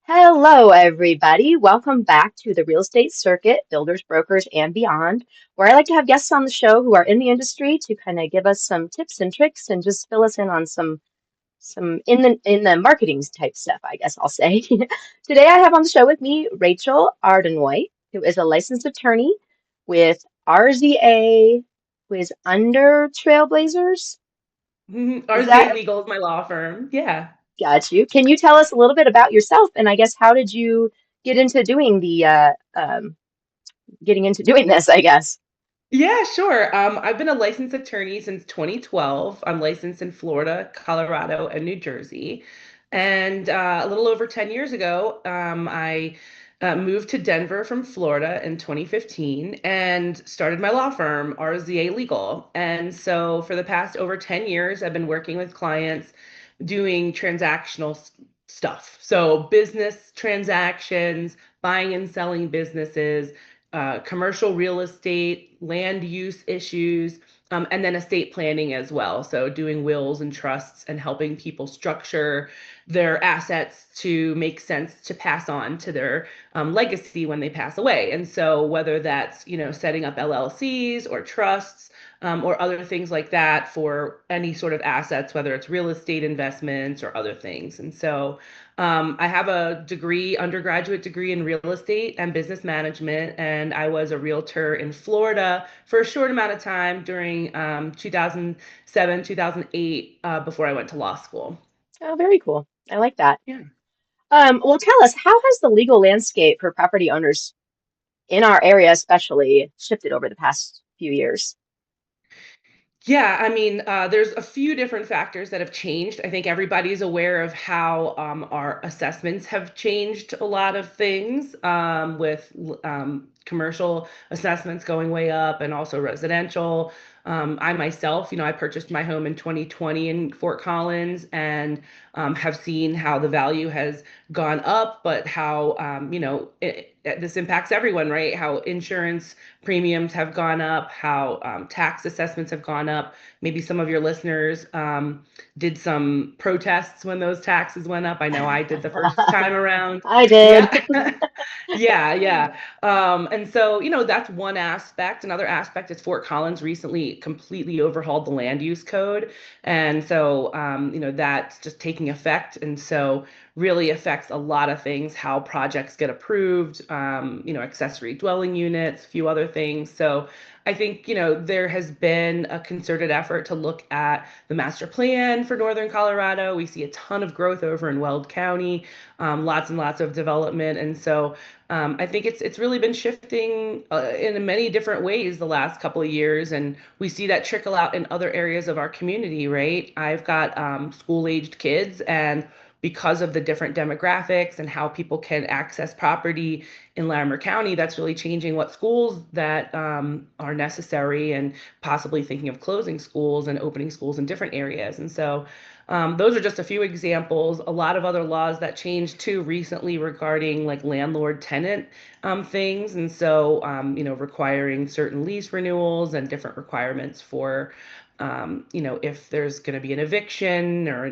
Hello, everybody. Welcome back to the Real Estate Circuit, Builders, Brokers, and Beyond, where I like to have guests on the show who are in the industry to kind of give us some tips and tricks and just fill us in on some in the marketing type stuff, I guess I'll say. Today I have on the show with me Rachael Ardanuy, who is a licensed attorney with RZA, who is under Trailblazers. Is RZA that Legal is my law firm. Yeah. got you? Can you tell us a little bit about yourself? And I guess how did you get into doing the getting into doing this, I guess. Yeah, sure. I've been a licensed attorney since 2012. I'm licensed in Florida, Colorado, and New Jersey. And a little over 10 years ago, I moved to Denver from Florida in 2015 and started my law firm, RZA Legal. And so for the past over 10 years, I've been working with clients doing transactional stuff. So business transactions, buying and selling businesses, commercial real estate, land use issues, and then estate planning as well. So doing wills and trusts and helping people structure their assets to make sense to pass on to their legacy when they pass away. And so whether that's, setting up LLCs or trusts, or other things like that for any sort of assets, whether it's real estate investments or other things. And so I have a degree, undergraduate degree in real estate and business management, and I was a realtor in Florida for a short amount of time during 2007, 2008, before I went to law school. Oh, very cool. I like that. Yeah. Well, tell us, how has the legal landscape for property owners in our area especially shifted over the past few years? Yeah, I mean, there's a few different factors that have changed. I think everybody's aware of how our assessments have changed a lot of things with commercial assessments going way up and also residential. I myself, I purchased my home in 2020 in Fort Collins and have seen how the value has gone up, but how, this impacts everyone, right? How insurance premiums have gone up, how tax assessments have gone up. Maybe some of your listeners did some protests when those taxes went up. I know I did the first time around. I did. Yeah. Yeah, yeah. And so, that's one aspect. Another aspect is Fort Collins recently completely overhauled the land use code. And so, that's just taking effect. And so, really affects a lot of things, how projects get approved, accessory dwelling units, a few other things. So I think, there has been a concerted effort to look at the master plan for Northern Colorado. We see a ton of growth over in Weld County, lots and lots of development. And so I think it's really been shifting in many different ways the last couple of years, and we see that trickle out in other areas of our community, right? I've got school-aged kids, and because of the different demographics and how people can access property in Larimer County, that's really changing what schools that are necessary and possibly thinking of closing schools and opening schools in different areas. And so those are just a few examples. A lot of other laws that changed too recently regarding like landlord tenant things. And so, requiring certain lease renewals and different requirements for if there's going to be an eviction or,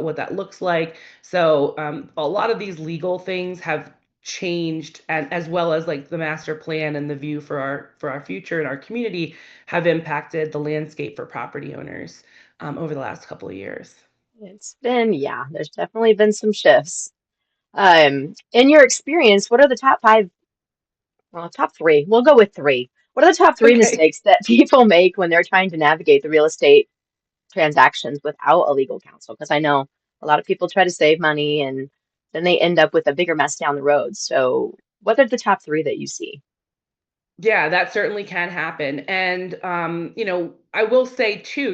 what that looks like. So a lot of these legal things have changed, and as well as like the master plan and the view for our future and our community have impacted the landscape for property owners over the last couple of years. Yeah, there's definitely been some shifts. In your experience, what are the top five, well, top three? We'll go with three. What are the top three Okay. mistakes that people make when they're trying to navigate the real estate transactions without a legal counsel? Because I know a lot of people try to save money and then they end up with a bigger mess down the road. So, what are the top three that you see? Yeah, that certainly can happen. And I will say too,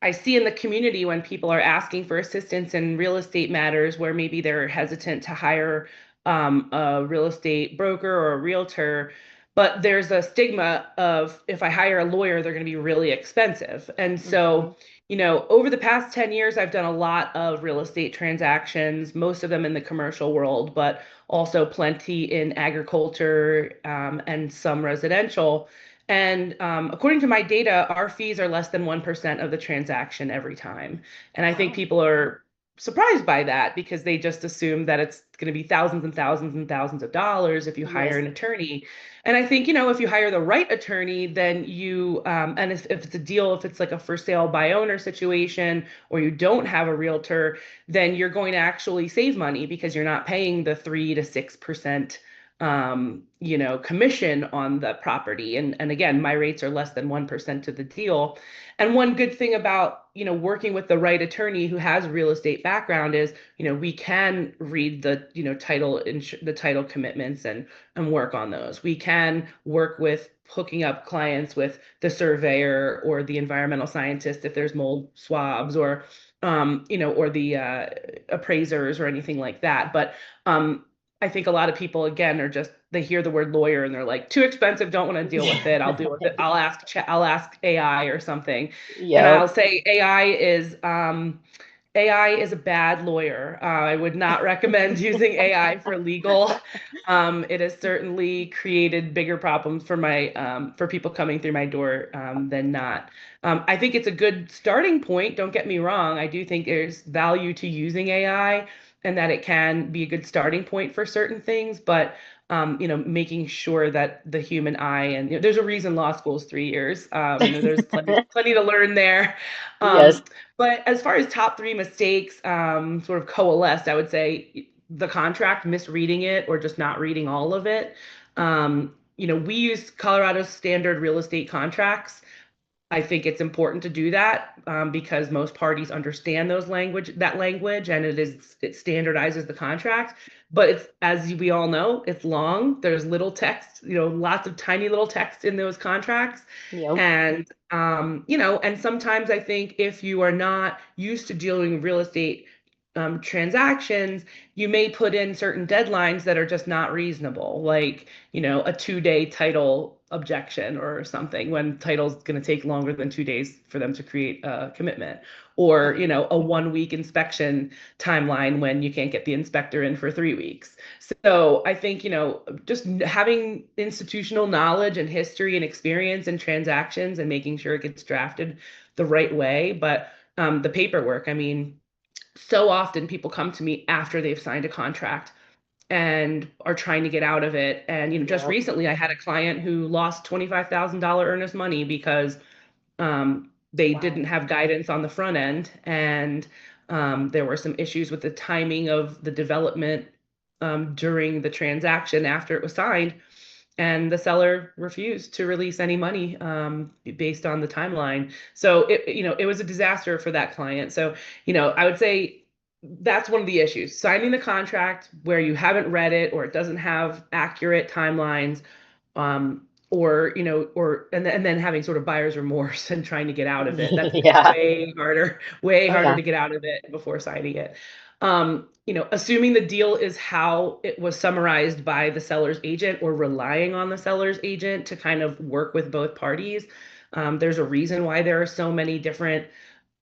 I see in the community when people are asking for assistance in real estate matters where maybe they're hesitant to hire a real estate broker or a realtor, but there's a stigma of if I hire a lawyer, they're going to be really expensive. And Hmm. so, over the past 10 years, I've done a lot of real estate transactions, most of them in the commercial world, but also plenty in agriculture and some residential. And according to my data, our fees are less than 1% of the transaction every time. And I think Wow. people are surprised by that because they just assume that it's going to be thousands and thousands and thousands of dollars if you hire Yes. an attorney. And I think, if you hire the right attorney, then and if it's a deal, if it's like a for sale by owner situation, or you don't have a realtor, then you're going to actually save money because you're not paying the 3 to 6% commission on the property. And again, my rates are less than 1% to the deal. And one good thing about, working with the right attorney who has a real estate background is, we can read the, the title commitments and work on those. We can work with hooking up clients with the surveyor or the environmental scientist if there's mold swabs or the appraisers or anything like that. But I think a lot of people again are just they hear the word lawyer and they're like too expensive, don't want to deal with it. I'll deal with it. I'll ask AI or something. And Yep. I'll say AI is a bad lawyer. I would not recommend using AI for legal. It has certainly created bigger problems for people coming through my door than not. I think it's a good starting point. Don't get me wrong. I do think there's value to using AI and that it can be a good starting point for certain things, but making sure that the human eye and there's a reason law school is 3 years. There's plenty to learn there. Yes. Um, but as far as top three mistakes, sort of coalesced, I would say the contract, misreading it or just not reading all of it. We use Colorado's standard real estate contracts. I think it's important to do that because most parties understand that language, and it standardizes the contract. But it's as we all know, it's long. There's little text, lots of tiny little text in those contracts, Yep. and sometimes I think if you are not used to dealing with real estate transactions, you may put in certain deadlines that are just not reasonable, like, a 2-day title objection or something when title's going to take longer than 2 days for them to create a commitment, or, a 1 week inspection timeline when you can't get the inspector in for 3 weeks. So I think, just having institutional knowledge and history and experience in transactions and making sure it gets drafted the right way. But the paperwork, I mean, so often people come to me after they've signed a contract and are trying to get out of it. And just Yep. recently, I had a client who lost $25,000 earnest money because they Wow. didn't have guidance on the front end, and there were some issues with the timing of the development during the transaction after it was signed, and the seller refused to release any money based on the timeline. So it was a disaster for that client. So, I would say that's one of the issues. Signing the contract where you haven't read it or it doesn't have accurate timelines, and then having sort of buyer's remorse and trying to get out of it. That's Yeah. way Oh harder yeah. to get out of it before signing it. Assuming the deal is how it was summarized by the seller's agent or relying on the seller's agent to kind of work with both parties. There's a reason why there are so many different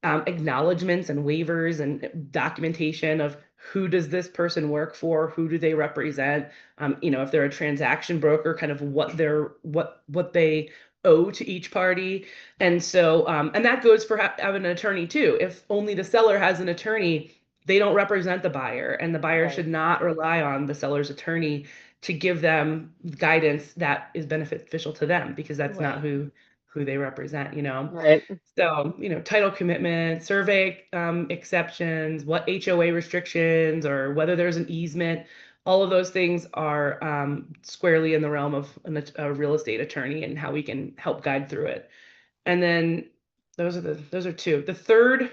acknowledgments and waivers and documentation of who does this person work for, who do they represent, if they're a transaction broker, kind of what they owe to each party. And so and that goes for having an attorney too. If only the seller has an attorney, they don't represent the buyer, and the buyer Right. should not rely on the seller's attorney to give them guidance that is beneficial to them, because that's not Right. who they represent. Right. So, title commitment, survey exceptions, what HOA restrictions, or whether there's an easement, all of those things are squarely in the realm of a real estate attorney and how we can help guide through it. And then those are two. The third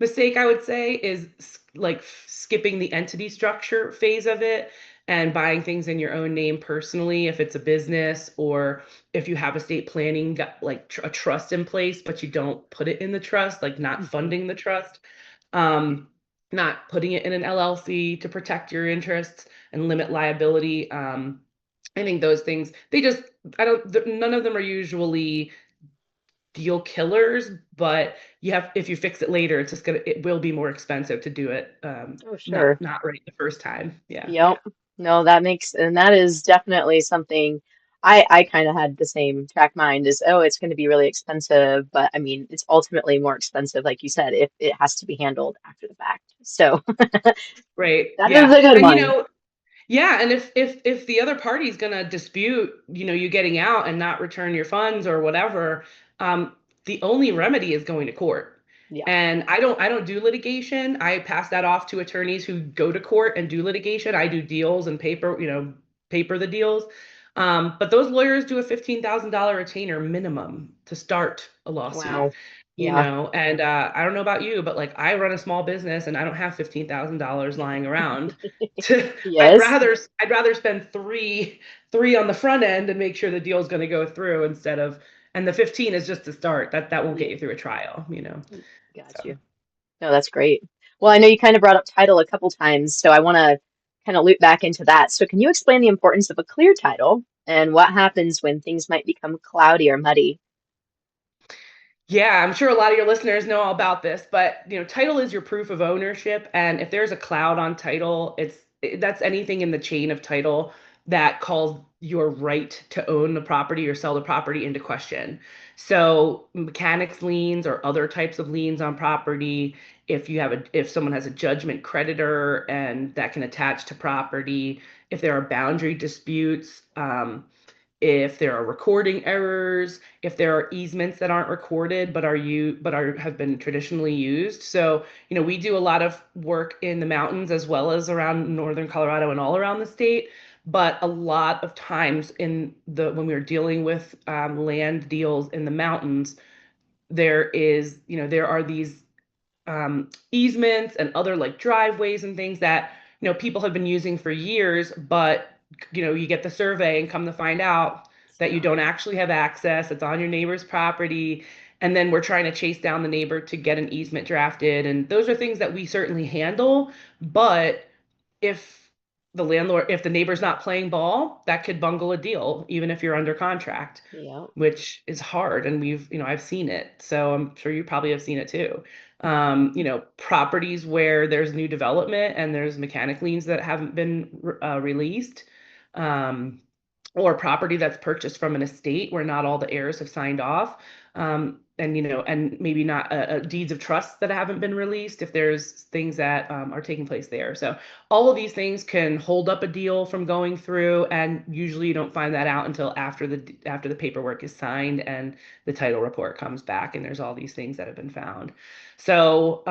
mistake I would say is like skipping the entity structure phase of it and buying things in your own name personally if it's a business, or if you have estate planning like a trust in place but you don't put it in the trust, like not Mhm. funding the trust, um not putting it in an LLC to protect your interests and limit liability. I think those things, they just, I don't, none of them are usually deal killers, but if you fix it later, it will be more expensive to do it Oh, sure. not right the first time. Yeah. Yep. No, that makes, and that is definitely something. I kind of had the same track mind as, oh, it's going to be really expensive, but I mean, it's ultimately more expensive, like you said, if it has to be handled after the fact. So Right. that is Yeah. a good And one. yeah, and if the other party's gonna dispute, you getting out and not return your funds or whatever, um, the only remedy is going to court. Yeah. And I don't do litigation. I pass that off to attorneys who go to court and do litigation. I do deals and paper the deals. But those lawyers do a $15,000 retainer minimum to start a lawsuit. Wow. Yeah. And I don't know about you, but like I run a small business and I don't have $15,000 lying around to Yes. I'd rather spend three on the front end and make sure the deal's going to go through instead of and the 15 is just to start. That won't get Yeah. you through a trial. Got So you. No, that's great. Well, I know you kind of brought up title a couple times, so I want to kind of loop back into that. So, can you explain the importance of a clear title and what happens when things might become cloudy or muddy? yeah, I'm sure a lot of your listeners know all about this, but title is your proof of ownership, and if there's a cloud on title, that's anything in the chain of title that calls your right to own the property or sell the property into question. So mechanics liens or other types of liens on property, if someone has a judgment creditor and that can attach to property, if there are boundary disputes, if there are recording errors, if there are easements that aren't recorded but are have been traditionally used. So, we do a lot of work in the mountains as well as around northern Colorado and all around the state. But a lot of times when we are dealing with land deals in the mountains, there are these easements and other like driveways and things that people have been using for years, but you get the survey and come to find out It's that you not. don't actually have access. It's on your neighbor's property, and then we're trying to chase down the neighbor to get an easement drafted, and those are things that we certainly handle. But if if the neighbor's not playing ball, that could bungle a deal, even if you're under contract, Yeah. which is hard. And I've seen it. So I'm sure you probably have seen it too. Properties where there's new development and there's mechanic liens that haven't been released, um, or property that's purchased from an estate where not all the heirs have signed off, and maybe not deeds of trust that haven't been released if there's things that are taking place there. So all of these things can hold up a deal from going through, and usually you don't find that out until after the paperwork is signed and the title report comes back, and there's all these things that have been found. So,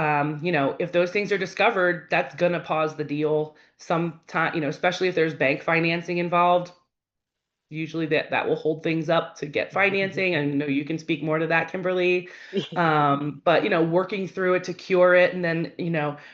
if those things are discovered, that's gonna pause the deal sometime, especially if there's bank financing involved. Usually that will hold things up to get financing. I know you can speak more to that, Kimberly. But working through it to cure it, and then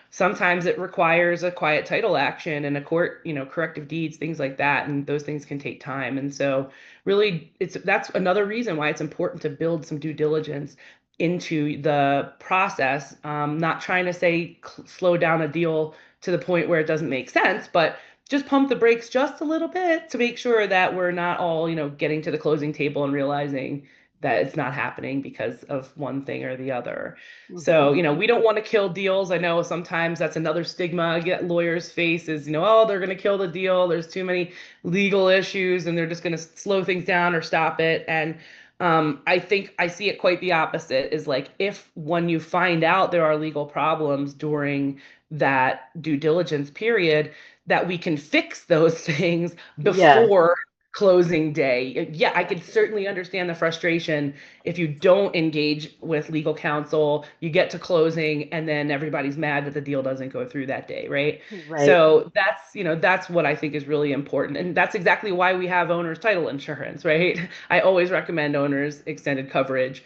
sometimes it requires a quiet title action and a court, corrective deeds, things like that, and those things can take time. And so really that's another reason why it's important to build some due diligence into the process. Not trying to say slow down a deal to the point where it doesn't make sense, but just pump the brakes just a little bit to make sure that we're not all, getting to the closing table and realizing that it's not happening because of one thing or the other. Hmm. So, we don't want to kill deals. I know sometimes that's another stigma I get lawyers face is, oh, they're going to kill the deal. There's too many legal issues and they're just going to slow things down or stop it. And I think I see it quite the opposite is like if when you find out there are legal problems during that due diligence period, that we can fix those things Yeah. before closing day. Yeah, I could Gotcha. certainly understand the frustration if you don't engage with legal counsel, you get to closing and then everybody's mad that the deal doesn't go through that day, right? Right. So that's what I think is really important. And that's exactly why we have owner's title insurance, right? I always recommend owners extended coverage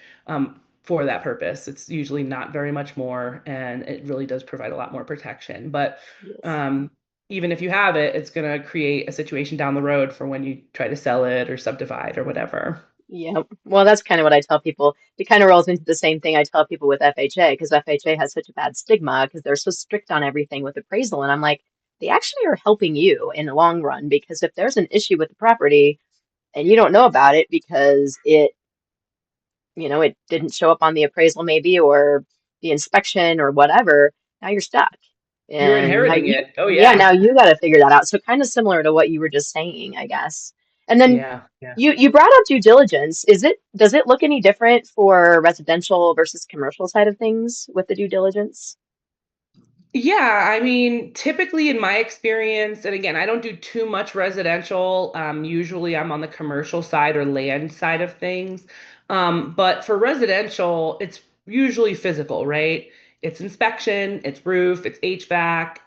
for that purpose. It's usually not very much more, and it really does provide a lot more protection. But Yes. um, even if you have it, it's going to create a situation down the road for when you try to sell it or subdivide or whatever. Yeah. Well, that's kind of what I tell people. It kind of rolls into the same thing I tell people with FHA because FHA has such a bad stigma because they're so strict on everything with appraisal. And I'm like, they actually are helping you in the long run because if there's an issue with the property and you don't know about it because it didn't show up on the appraisal maybe or the inspection or whatever, now you're stuck. You're And now inheriting you, it. Oh yeah, yeah. now you got to figure that out. So kind of similar to what you were just saying, I guess. And then Yeah. Yeah. you brought up due diligence. Does it look any different for residential versus commercial side of things with the due diligence? Yeah, I mean, typically in my experience, and again, I don't do too much residential. Usually I'm on the commercial side or land side of things. But for residential, it's usually physical, right? It's inspection, it's roof, it's HVAC.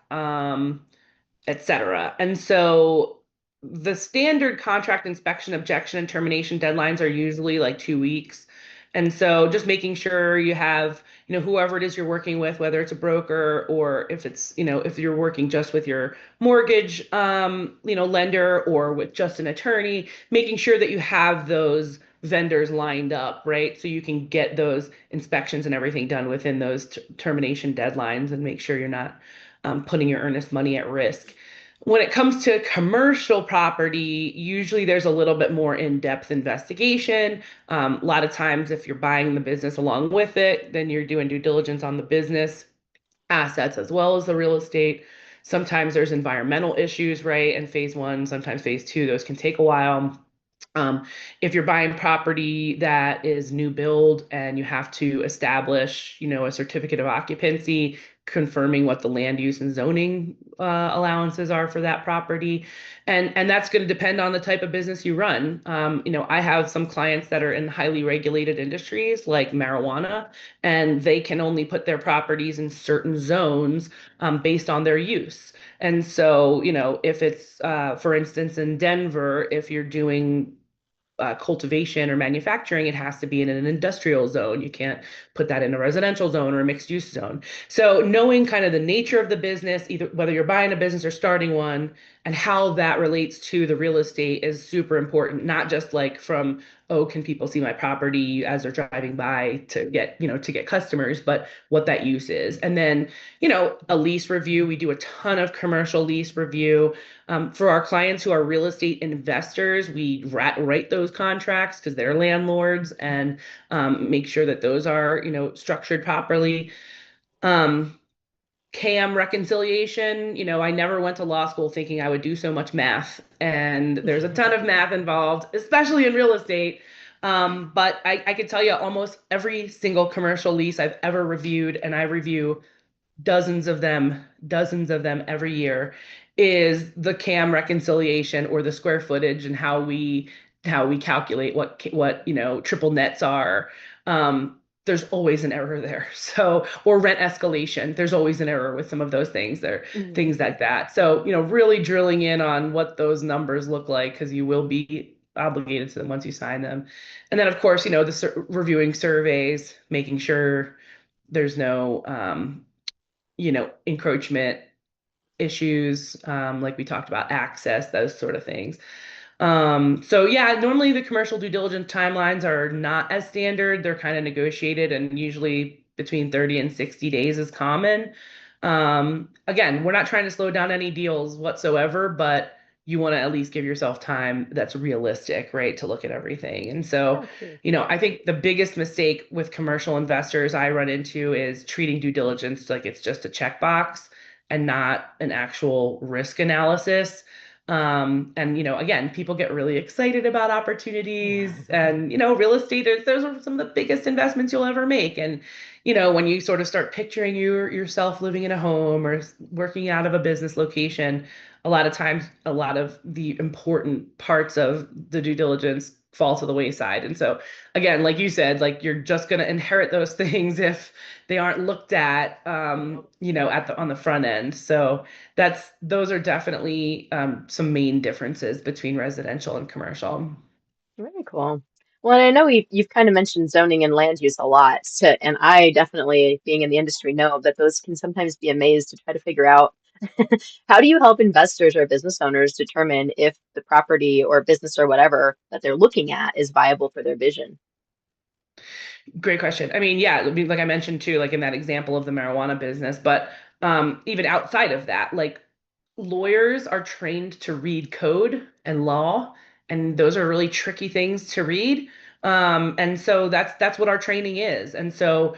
etc. And so the standard contract inspection, objection, and termination deadlines are usually like 2 weeks. And so just making sure you have, whoever it is you're working with, whether it's a broker or if it's, if you're working just with your mortgage, lender or with just an attorney, making sure that you have those vendors lined up, right? So you can get those inspections and everything done within those termination deadlines and make sure you're not putting your earnest money at risk. When it comes to commercial property, usually there's a little bit more in-depth investigation. A lot of times, if you're buying the business along with it, then you're doing due diligence on the business assets as well as the real estate. Sometimes there's environmental issues, right? And phase one, sometimes phase two, those can take a while. Um, if you're buying property that is new build and you have to establish, a certificate of occupancy, confirming what the land use and zoning allowances are for that property, and that's going to depend on the type of business you run. I have some clients that are in highly regulated industries like marijuana, and they can only put their properties in certain zones based on their use. And so, if it's, for instance, in Denver, if you're doing cultivation or manufacturing, it has to be in an industrial zone. You can't put that in a residential zone or a mixed use zone. So knowing kind of the nature of the business, either whether you're buying a business or starting one, and how that relates to the real estate is super important, not just like from, oh, can people see my property as they're driving by to get customers, but what that use is. And then, a lease review. We do a ton of commercial lease review. For our clients who are real estate investors, we write those contracts because they're landlords and make sure that those are, structured properly. Um, CAM reconciliation, I never went to law school thinking I would do so much math, and there's a ton of math involved, especially in real estate. But I could tell you almost every single commercial lease I've ever reviewed, and I review dozens of them every year, is the CAM reconciliation or the square footage and how we calculate what triple nets are. There's always an error there. So, or rent escalation, there's always an error with some of those things there, Mm. things like that. So, really drilling in on what those numbers look like because you will be obligated to them once you sign them. And then, of course, the reviewing surveys, making sure there's no encroachment issues, like we talked about, access, those sort of things. So yeah, normally the commercial due diligence timelines are not as standard. They're kind of negotiated and usually between 30 and 60 days is common. Again, we're not trying to slow down any deals whatsoever, but you want to at least give yourself time that's realistic, right, to look at everything. And so, Oh, cool. I think the biggest mistake with commercial investors I run into is treating due diligence like it's just a checkbox and not an actual risk analysis. And again, people get really excited about opportunities and real estate is those are some of the biggest investments you'll ever make. And when you sort of start picturing yourself living in a home or working out of a business location, a lot of times a lot of the important parts of the due diligence fall to the wayside. And so again, like you said, like you're just going to inherit those things if they aren't looked at on the front end. So those are definitely some main differences between residential and commercial. Very cool. Well, and I know you've kind of mentioned zoning and land use a lot, so, and I definitely, being in the industry, know that those can sometimes be a maze to try to figure out. How do you help investors or business owners determine if the property or business or whatever that they're looking at is viable for their vision? Great question. I mean, yeah, I mean, like I mentioned too, like in that example of the marijuana business, but even outside of that, like lawyers are trained to read code and law, and those are really tricky things to read. And so that's what our training is. And so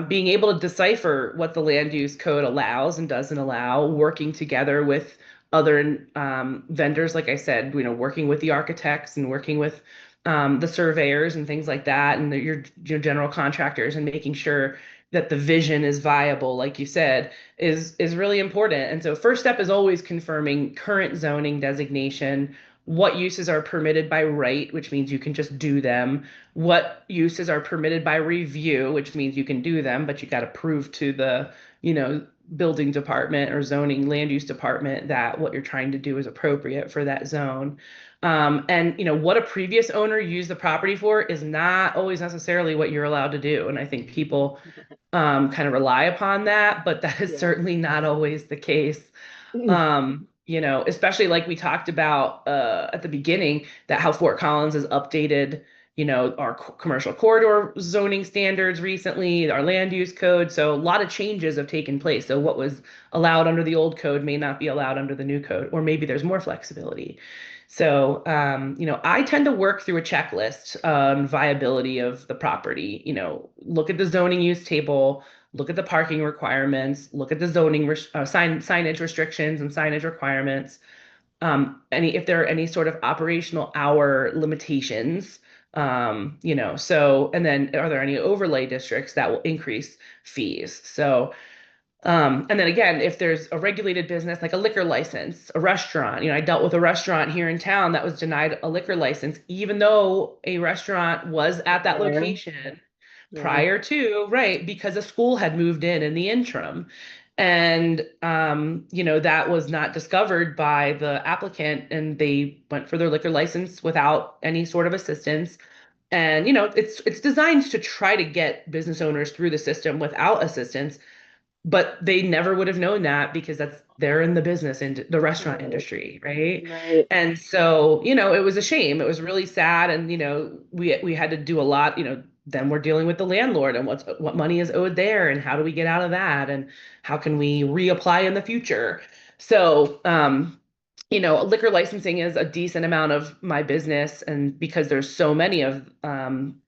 being able to decipher what the land use code allows and doesn't allow, working together with other vendors, like I said, working with the architects and working with the surveyors and things like that, and your general contractors, and making sure that the vision is viable, like you said, is really important. And so, first step is always confirming current zoning designation. What uses are permitted by right, which means you can just do them, what uses are permitted by review, which means you can do them, but you got to prove to the, you know, building department or zoning land use department that what you're trying to do is appropriate for that zone. And what a previous owner used the property for is not always necessarily what you're allowed to do. And I think people kind of rely upon that, but that is Yeah. certainly not always the case. Especially like we talked about at the beginning, that how Fort Collins has updated, our commercial corridor zoning standards recently, our land use code. So a lot of changes have taken place. So what was allowed under the old code may not be allowed under the new code, or maybe there's more flexibility. So, I tend to work through a checklist on viability of the property. Look at the zoning use table, look at the parking requirements, look at the signage restrictions and signage requirements. If there are any sort of operational hour limitations, and then are there any overlay districts that will increase fees? So, and then again, if there's a regulated business like a liquor license, a restaurant, I dealt with a restaurant here in town that was denied a liquor license, even though a restaurant was at that There. location Yeah. prior to, right, because a school had moved in the interim. And, that was not discovered by the applicant, and they went for their liquor license without any sort of assistance. And, it's designed to try to get business owners through the system without assistance, but they never would have known that because they're in the business and the restaurant Right. industry, right? Right. And so, it was a shame. It was really sad, and we had to do a lot. Then we're dealing with the landlord and what money is owed there, and how do we get out of that, and how can we reapply in the future? So, liquor licensing is a decent amount of my business, and because there's so many of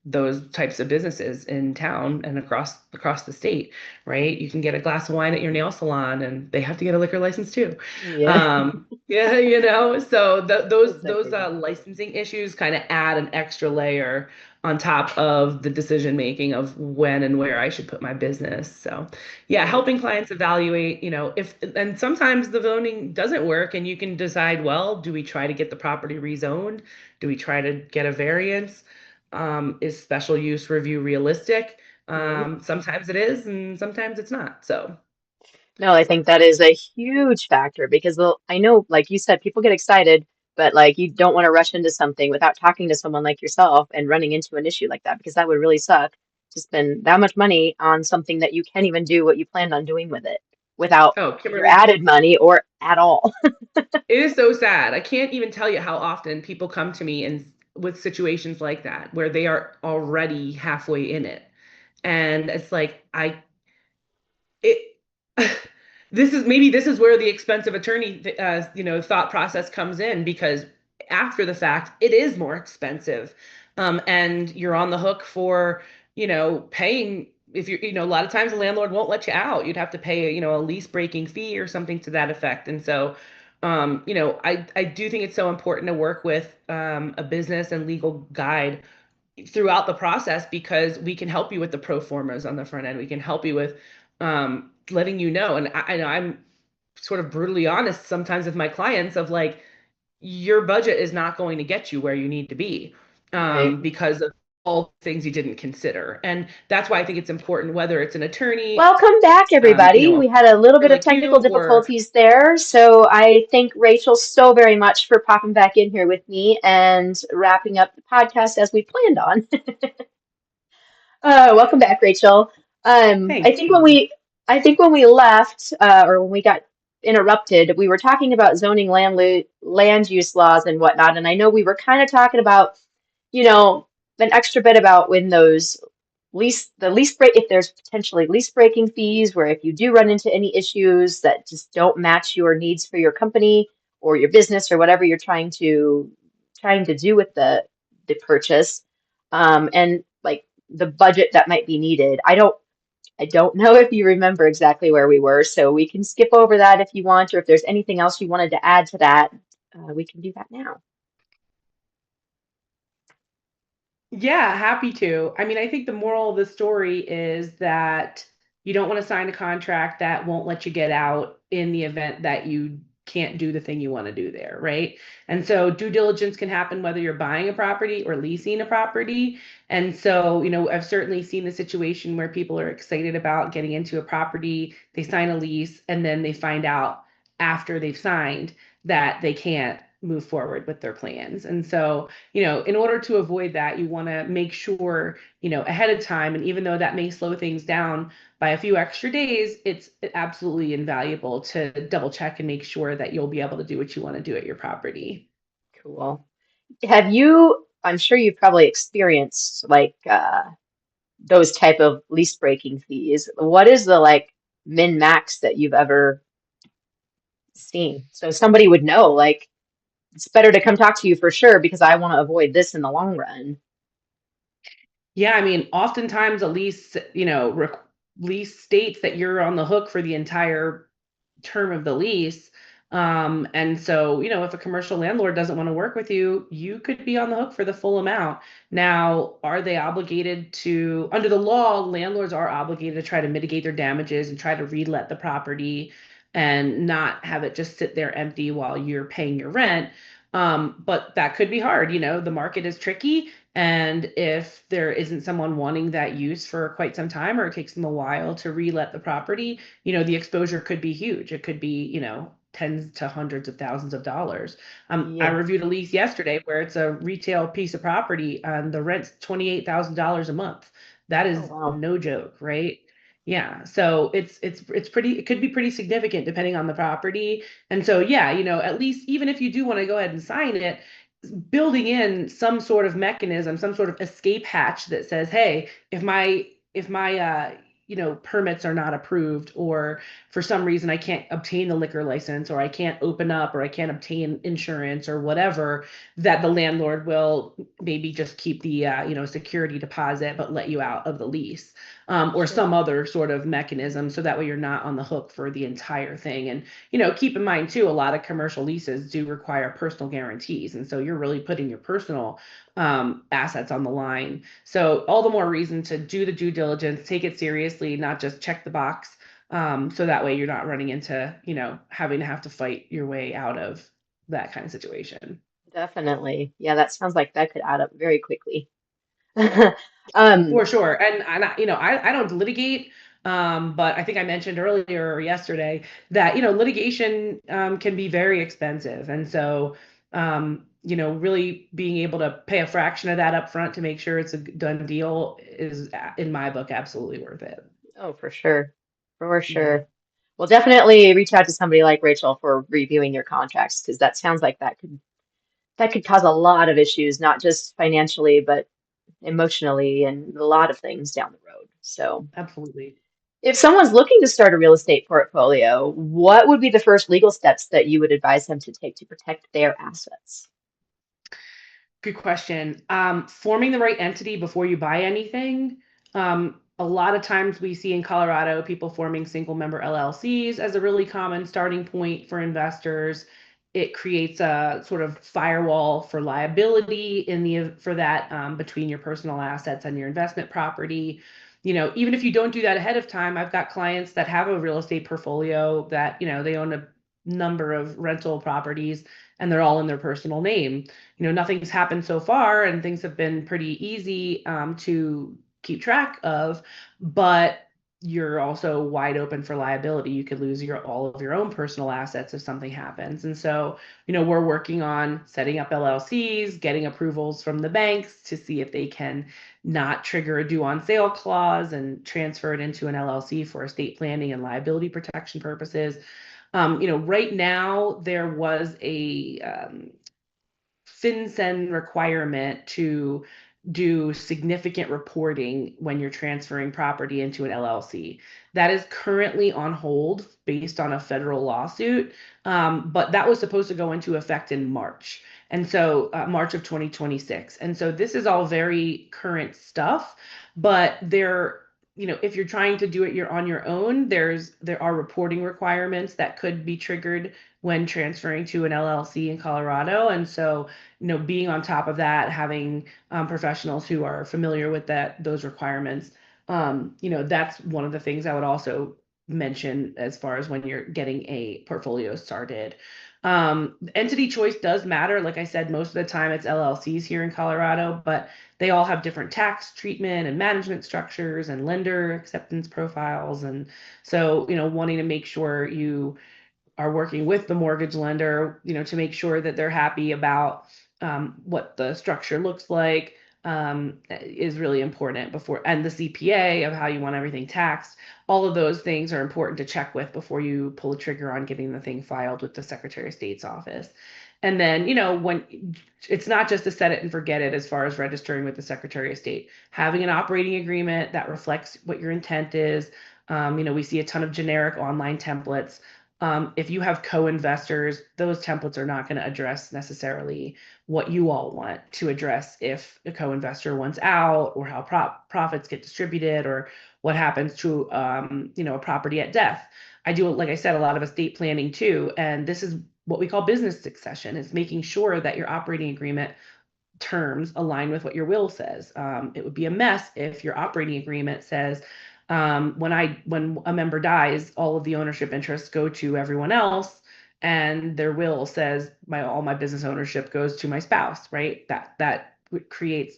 those types of businesses in town and across the state, right? You can get a glass of wine at your nail salon, and they have to get a liquor license too. Yeah. Yeah, so those Exactly. licensing issues kind of add an extra layer on top of the decision making of when and where I should put my business. So, yeah, Right. helping clients evaluate, if, and sometimes the zoning doesn't work, and you can decide, well, do we try to get the property rezoned? Do we try to get a variance? Is special use review realistic? Right. Sometimes it is, and sometimes it's not. So, No, I think that is a huge factor because I know, like you said, people get excited, but like you don't want to rush into something without talking to someone like yourself and running into an issue like that because that would really suck to spend that much money on something that you can't even do what you planned on doing with it without oh, your Kimberly, added money or at all. it is so sad. I can't even tell you how often people come to me and with situations like that where they are already halfway in it. And it's like, it, this is where the expensive attorney, thought process comes in, because after the fact, it is more expensive. And you're on the hook for, paying. If a lot of times the landlord won't let you out. You'd have to pay, a lease breaking fee or something to that effect. And so, I do think it's so important to work with a business and legal guide throughout the process, because we can help you with the pro formas on the front end. We can help you with letting you know. And I know I'm sort of brutally honest sometimes with my clients of like, your budget is not going to get you where you need to be Right. because of all things you didn't consider. And that's why I think it's important, whether it's an attorney, Welcome back, everybody. a We had a little bit of like you, technical or difficulties there, so I thank Rachel so very much for popping back in here with me and wrapping up the podcast as we planned on. Welcome back, Rachel. thanks. I think when we left, or when we got interrupted, we were talking about zoning land use laws and whatnot, and I know we were kind of talking about, you know, an extra bit about when those lease break, if there's potentially lease breaking fees, where if you do run into any issues that just don't match your needs for your company or your business or whatever you're trying to do with the purchase, and like the budget that might be needed. I don't. I don't know if you remember exactly where we were, so we can skip over that if you want, or if there's anything else you wanted to add to that, we can do that now. Yeah, happy to. I mean, I think the moral of the story is that you don't want to sign a contract that won't let you get out in the event that you can't do the thing you want to do there, right? And so due diligence can happen whether you're buying a property or leasing a property. And so, I've certainly seen the situation where people are excited about getting into a property, they sign a lease, and then they find out after they've signed that they can't move forward with their plans. And so, in order to avoid that, you want to make sure, ahead of time. And even though that may slow things down by a few extra days, it's absolutely invaluable to double check and make sure that you'll be able to do what you want to do at your property. Cool. Have you, I'm sure you've probably experienced like those type of lease breaking fees. What is the like min max that you've ever seen? So somebody would know, like, it's better to come talk to you for sure because I want to avoid this in the long run. Yeah, I mean, oftentimes a lease, lease states that you're on the hook for the entire term of the lease. And so, if a commercial landlord doesn't want to work with you, you could be on the hook for the full amount. Now, are they obligated to, under the law, landlords are obligated to try to mitigate their damages and try to relet the property and not have it just sit there empty while you're paying your rent. But that could be hard. The market is tricky. And if there isn't someone wanting that use for quite some time, or it takes them a while to relet the property, the exposure could be huge. It could be, tens to hundreds of thousands of dollars. I Yeah. reviewed a lease yesterday where it's a retail piece of property and the rent's $28,000 a month. That Oh, is wow. no joke, right? Yeah. So it's pretty, it could be pretty significant depending on the property. And so yeah, at least even if you do want to go ahead and sign it, building in some sort of mechanism, some sort of escape hatch that says, hey, if my permits are not approved, or for some reason I can't obtain the liquor license, or I can't open up, or I can't obtain insurance or whatever, that the landlord will maybe just keep the security deposit but let you out of the lease, or some Sure. other sort of mechanism, so that way you're not on the hook for the entire thing. And keep in mind too, a lot of commercial leases do require personal guarantees. And so you're really putting your personal assets on the line. So all the more reason to do the due diligence, take it seriously, not just check the box. So that way you're not running into, having to have to fight your way out of that kind of situation. Definitely. Yeah, that sounds like that could add up very quickly. Um, For sure. And I don't litigate, but I think I mentioned earlier or yesterday that, litigation can be very expensive. And so, really being able to pay a fraction of that up front to make sure it's a done deal is, in my book, absolutely worth it. oh, for sure. For Yeah, sure. Well, definitely reach out to somebody like Rachel for reviewing your contracts because that sounds like that could cause a lot of issues, not just financially, but emotionally and a lot of things down the road. So, absolutely. if someone's looking to start a real estate portfolio, what would be the first legal steps that you would advise them to take to protect their assets? Good question. Forming the right entity before you buy anything. A lot of times we see in Colorado people forming single member LLCs as a really common starting point for investors. It creates a sort of firewall for liability in the for that, between your personal assets and your investment property. Even if you don't do that ahead of time, I've got clients that have a real estate portfolio that, they own a number of rental properties and they're all in their personal name. Nothing's happened so far and things have been pretty easy, to keep track of, but you're also wide open for liability. You could lose all of your own personal assets if something happens. And so, we're working on setting up LLCs, getting approvals from the banks to see if they can not trigger a due on sale clause and transfer it into an LLC for estate planning and liability protection purposes. Right now there was a FinCEN requirement to do significant reporting when you're transferring property into an LLC. That is currently on hold based on a federal lawsuit, but that was supposed to go into effect in March. And so, March of 2026. And so this is all very current stuff, but there if you're trying to do it, you're on your own, there are reporting requirements that could be triggered when transferring to an LLC in Colorado. And so, being on top of that, having professionals who are familiar with those requirements, that's one of the things I would also mention as far as when you're getting a portfolio started. Entity choice does matter. Like I said, most of the time it's LLCs here in Colorado, but they all have different tax treatment and management structures and lender acceptance profiles. And so, wanting to make sure you are working with the mortgage lender, to make sure that they're happy about what the structure looks like, is really important and the CPA of how you want everything taxed. All of those things are important to check with before you pull a trigger on getting the thing filed with the Secretary of State's office. And then, when it's not just to set it and forget it as far as registering with the Secretary of State, having an operating agreement that reflects what your intent is. We see a ton of generic online templates. If you have co-investors, those templates are not going to address necessarily what you all want to address if a co-investor wants out, or how profits get distributed, or what happens to a property at death. I do, like I said, a lot of estate planning too, and this is what we call business succession, is making sure that your operating agreement terms align with what your will says. It would be a mess if your operating agreement says, when a member dies, all of the ownership interests go to everyone else, and their will says all my business ownership goes to my spouse, right? That creates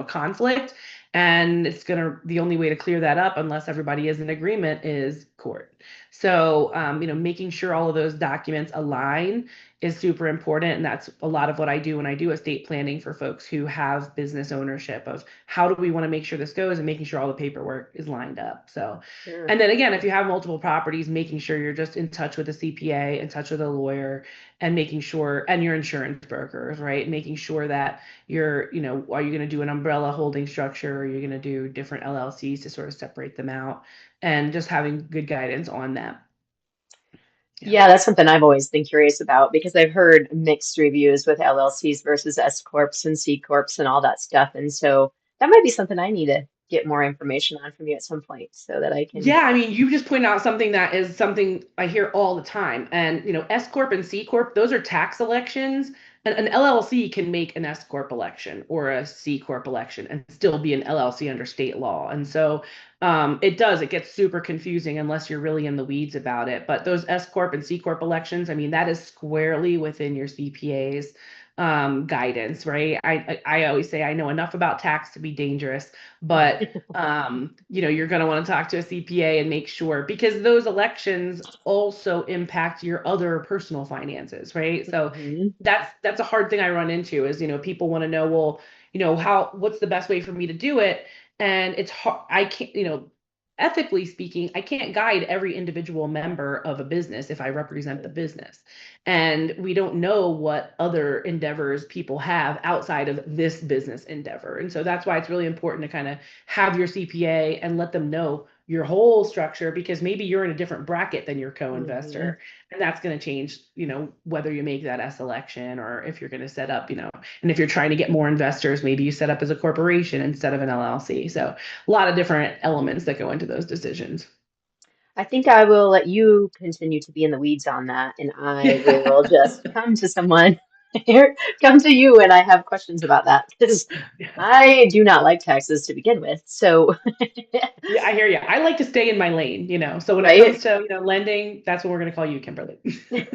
conflict, and the only way to clear that up, unless everybody is in agreement, is court. So making sure all of those documents align is super important, and that's a lot of what I do when I do estate planning for folks who have business ownership, of how do we want to make sure this goes, and making sure all the paperwork is lined up. So, Sure. and then again, if you have multiple properties, making sure you're just in touch with a CPA, in touch with a lawyer, and making sure, and your insurance brokers, right? Making sure that are you going to do an umbrella holding structure, or are you going to do different LLCs to sort of separate them out, and just having good guidance on that. Yeah. Yeah, that's something I've always been curious about because I've heard mixed reviews with LLCs versus S corps and C corps and all that stuff. And so that might be something I need to get more information on from you at some point so that I can. Yeah, I mean, you just point out something that is something I hear all the time. And, S Corp and C Corp, those are tax elections. And an LLC can make an S Corp election or a C Corp election and still be an LLC under state law. And so it gets super confusing unless you're really in the weeds about it. But those S Corp and C Corp elections, I mean, that is squarely within your CPA's guidance, right? I always say I know enough about tax to be dangerous, but you're going to want to talk to a CPA and make sure, because those elections also impact your other personal finances, right? So Mhm. that's a hard thing I run into is, people want to know, well, what's the best way for me to do it? And it's hard. I can't, ethically speaking, I can't guide every individual member of a business if I represent the business. And we don't know what other endeavors people have outside of this business endeavor. And so that's why it's really important to kind of have your CPA and let them know your whole structure, because maybe you're in a different bracket than your Mhm. co-investor. And that's going to change, whether you make that S election, or if you're going to set up, and if you're trying to get more investors, maybe you set up as a corporation instead of an LLC. So a lot of different elements that go into those decisions. I think I will let you continue to be in the weeds on that, and I will just come to someone here, come to you when I have questions about that because I do not like taxes to begin with. So, Yeah, I hear you. I like to stay in my lane, So when it right? comes to, lending, that's what we're going to call you, Kimberly. Okay,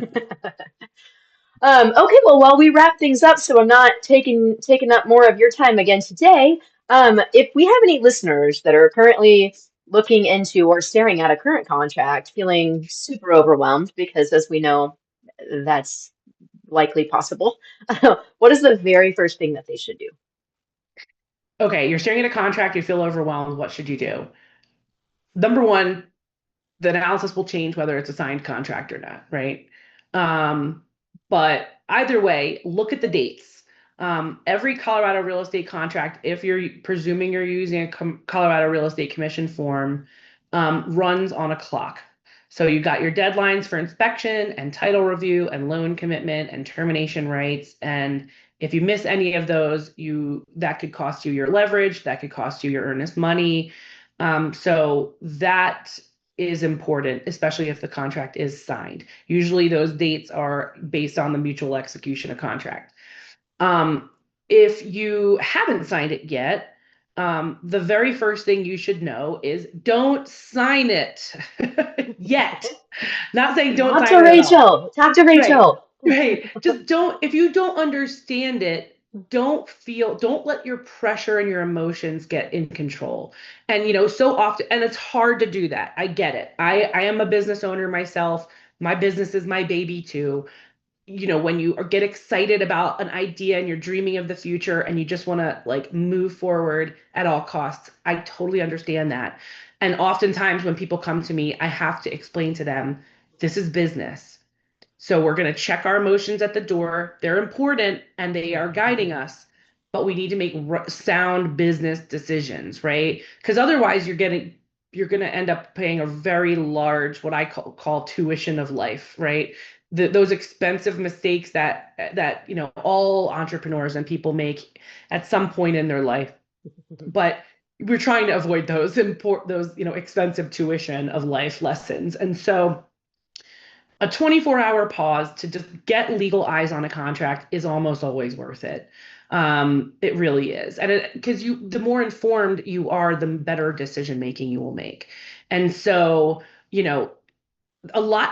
well, while we wrap things up, so I'm not taking up more of your time again today, if we have any listeners that are currently looking into or staring at a current contract, feeling super overwhelmed, because as we know, that's likely possible, what is the very first thing that they should do? Okay, you're staring at a contract, you feel overwhelmed. What should you do? Number one, the analysis will change whether it's a signed contract or not, right? Um, but either way, look at the dates. Every Colorado real estate contract, if you're presuming you're using a Colorado Real Estate Commission form, runs on a clock. So you got your deadlines for inspection and title review and loan commitment and termination rights. And If you miss any of those, that could cost you your leverage, that could cost you your earnest money. So that is important, especially if the contract is signed. Usually those dates are based on the mutual execution of contract. Um, if you haven't signed it yet, the very first thing you should know is don't sign it yet. Not saying don't Talk sign to it at all. Rachel. Talk to Right. Rachel. Right. Just don't, if you don't understand it, don't let your pressure and your emotions get in control. And, so often, and it's hard to do that. I get it. I am a business owner myself. My business is my baby too. When you get excited about an idea and you're dreaming of the future and you just want to like move forward at all costs, I totally understand that. And oftentimes when people come to me, I have to explain to them, this is business. So we're going to check our emotions at the door. They're important and they are guiding us, but we need to make sound business decisions, right? Because otherwise you're going to end up paying a very large, what I call tuition of life, right? Those expensive mistakes that all entrepreneurs and people make at some point in their life, but we're trying to avoid those expensive tuition of life lessons. And so a 24-hour pause to just get legal eyes on a contract is almost always worth it. It really is. And because the more informed you are, the better decision making you will make. And so, you know,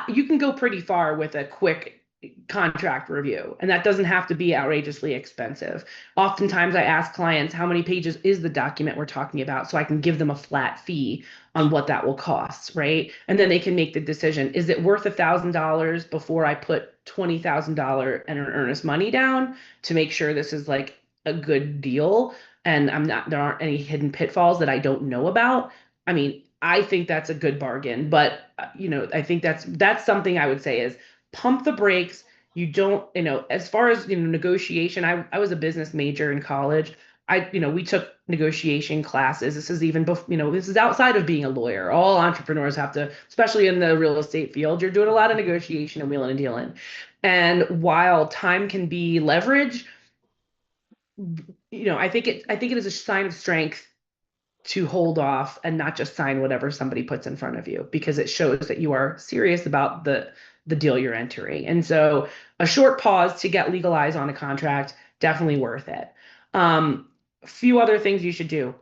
you can go pretty far with a quick contract review, and that doesn't have to be outrageously expensive. Oftentimes I ask clients how many pages is the document we're talking about so I can give them a flat fee on what that will cost, right? And then they can make the decision, is it worth $1,000 before I put $20,000 and an earnest money down to make sure this is like a good deal and there aren't any hidden pitfalls that I don't know about. I mean, I think that's a good bargain, but I think that's something I would say is pump the brakes. You don't, as far as negotiation, I was a business major in college. We took negotiation classes. This is even before, this is outside of being a lawyer. All entrepreneurs have to, especially in the real estate field, you're doing a lot of negotiation and wheeling and dealing. And while time can be leverage, I think it is a sign of strength to hold off and not just sign whatever somebody puts in front of you, because it shows that you are serious about the deal you're entering. And so a short pause to get legal eyes on a contract, definitely worth it. A few other things you should do.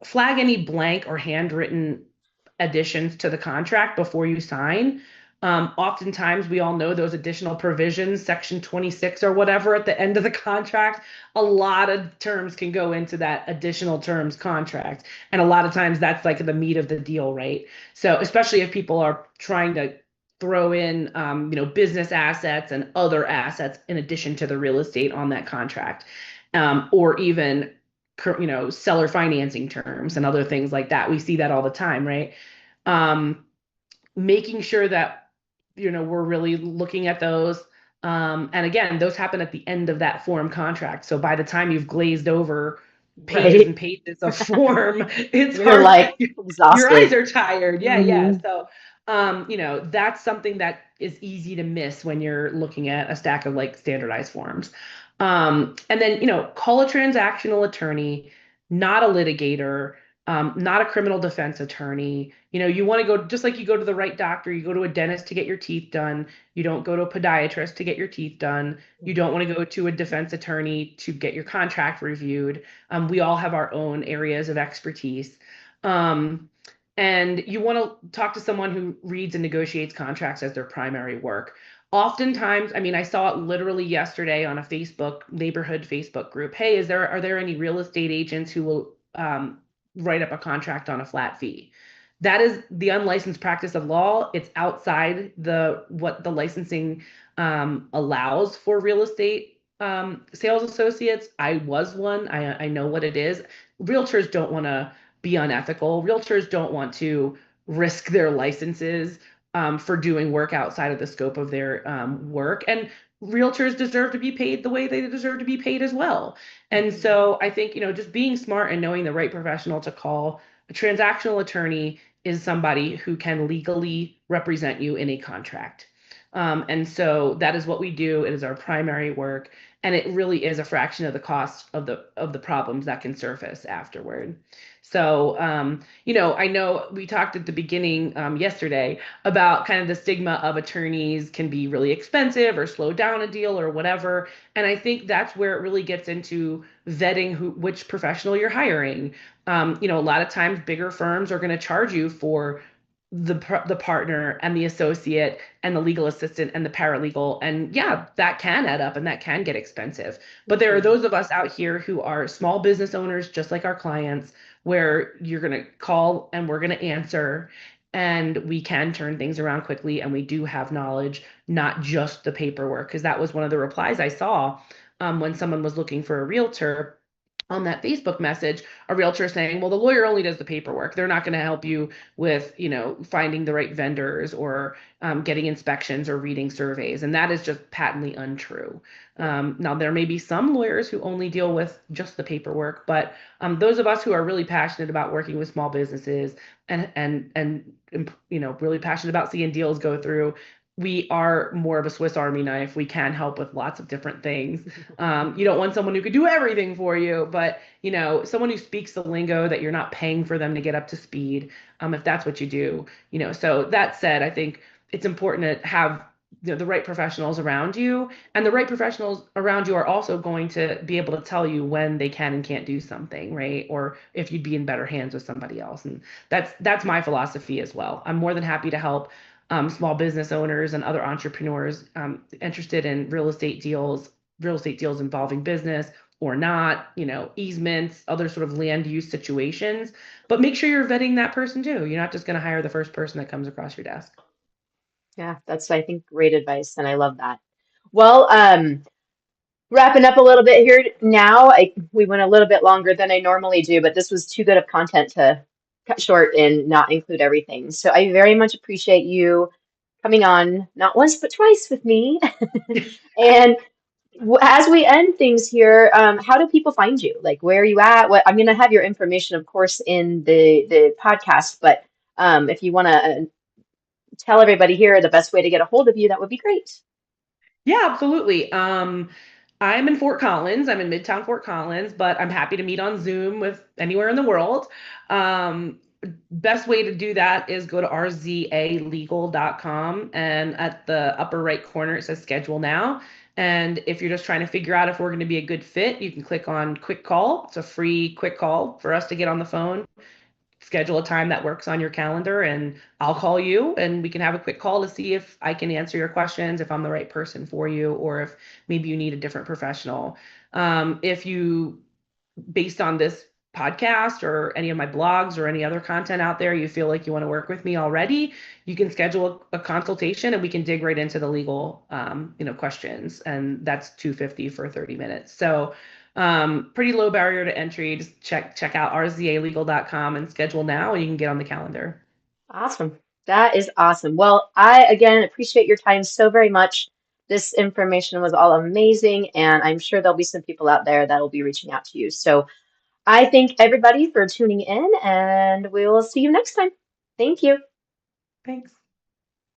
Flag any blank or handwritten additions to the contract before you sign. Oftentimes, we all know those additional provisions, Section 26 or whatever, at the end of the contract. A lot of terms can go into that additional terms contract. And a lot of times that's like the meat of the deal, right? So, especially if people are trying to throw in, business assets and other assets in addition to the real estate on that contract, or even, seller financing terms and other things like that. We see that all the time, right? Um, Making sure that we're really looking at those, and again, those happen at the end of that form contract, so by the time you've glazed over pages Right. and pages of form, it's You're hard. like Your eyes exhausted. are tired. Yeah. Hmm. So that's something that is easy to miss when you're looking at a stack of like standardized forms. And then call a transactional attorney, not a litigator, not a criminal defense attorney. You want to go, just like you go to the right doctor, you go to a dentist to get your teeth done. You don't go to a podiatrist to get your teeth done. You don't want to go to a defense attorney to get your contract reviewed. We all have our own areas of expertise. Um, and you want to talk to someone who reads and negotiates contracts as their primary work. Oftentimes, I mean, I saw it literally yesterday on a neighborhood Facebook group. Hey, are there any real estate agents who will write up a contract on a flat fee? That is the unlicensed practice of law. It's outside what the licensing allows for real estate sales associates. I was one. I know what it is. Realtors don't want to be unethical. Realtors don't want to risk their licenses for doing work outside of the scope of their work. And realtors deserve to be paid the way they deserve to be paid as well. And so I think, just being smart and knowing the right professional to call. A transactional attorney is somebody who can legally represent you in a contract. And so that is what we do. It is our primary work. and it really is a fraction of the cost of the problems that can surface afterward. So, I know we talked at the beginning yesterday about kind of the stigma of attorneys can be really expensive or slow down a deal or whatever. And I think that's where it really gets into vetting which professional you're hiring. A lot of times bigger firms are going to charge you for the partner and the associate and the legal assistant and the paralegal. And yeah, that can add up and that can get expensive. But there are Mhm. those of us out here who are small business owners, just like our clients, where you're going to call and we're going to answer. And we can turn things around quickly. And we do have knowledge, not just the paperwork. Because that was one of the replies I saw when someone was looking for a realtor on that Facebook message, a realtor saying, well, the lawyer only does the paperwork. They're not going to help you with, finding the right vendors or getting inspections or reading surveys. And that is just patently untrue. Now, there may be some lawyers who only deal with just the paperwork, but those of us who are really passionate about working with small businesses and really passionate about seeing deals go through, we are more of a Swiss Army knife. We can help with lots of different things. You don't want someone who could do everything for you, but someone who speaks the lingo that you're not paying for them to get up to speed, if that's what you do. So that said, I think it's important to have the right professionals around you, and the right professionals around you are also going to be able to tell you when they can and can't do something, right? Or if you'd be in better hands with somebody else. And that's my philosophy as well. I'm more than happy to help small business owners and other entrepreneurs interested in real estate deals involving business or not, easements, other sort of land use situations. But make sure you're vetting that person too. You're not just going to hire the first person that comes across your desk. Yeah, that's, I think, great advice, and I love that. Well, wrapping up a little bit here now. We went a little bit longer than I normally do, but this was too good of content to cut short and not include everything. So I very much appreciate you coming on not once but twice with me. And as we end things here, how do people find you? Like, where are you at? What I'm going to have your information, of course, in the podcast, but if you want to tell everybody here the best way to get a hold of you, that would be great. Yeah, absolutely. I'm in Fort Collins. I'm in Midtown Fort Collins, but I'm happy to meet on Zoom with anywhere in the world. Um, Best way to do that is go to rzalegal.com, and at the upper right corner it says schedule now. And if you're just trying to figure out if we're going to be a good fit, you can click on quick call. It's a free quick call for us to get on the phone, schedule a time that works on your calendar, and I'll call you and we can have a quick call to see if I can answer your questions, if I'm the right person for you, or if maybe you need a different professional. If you, based on this podcast or any of my blogs or any other content out there, you feel like you want to work with me already, you can schedule a consultation and we can dig right into the legal, questions. And that's 250 for 30 minutes. So pretty low barrier to entry. Just check out rzalegal.com and schedule now, and you can get on the calendar. Awesome. That is awesome. Well, I again appreciate your time so very much. This information was all amazing, and I'm sure there'll be some people out there that will be reaching out to you. So I thank everybody for tuning in, and we will see you next time. Thank you. Thanks.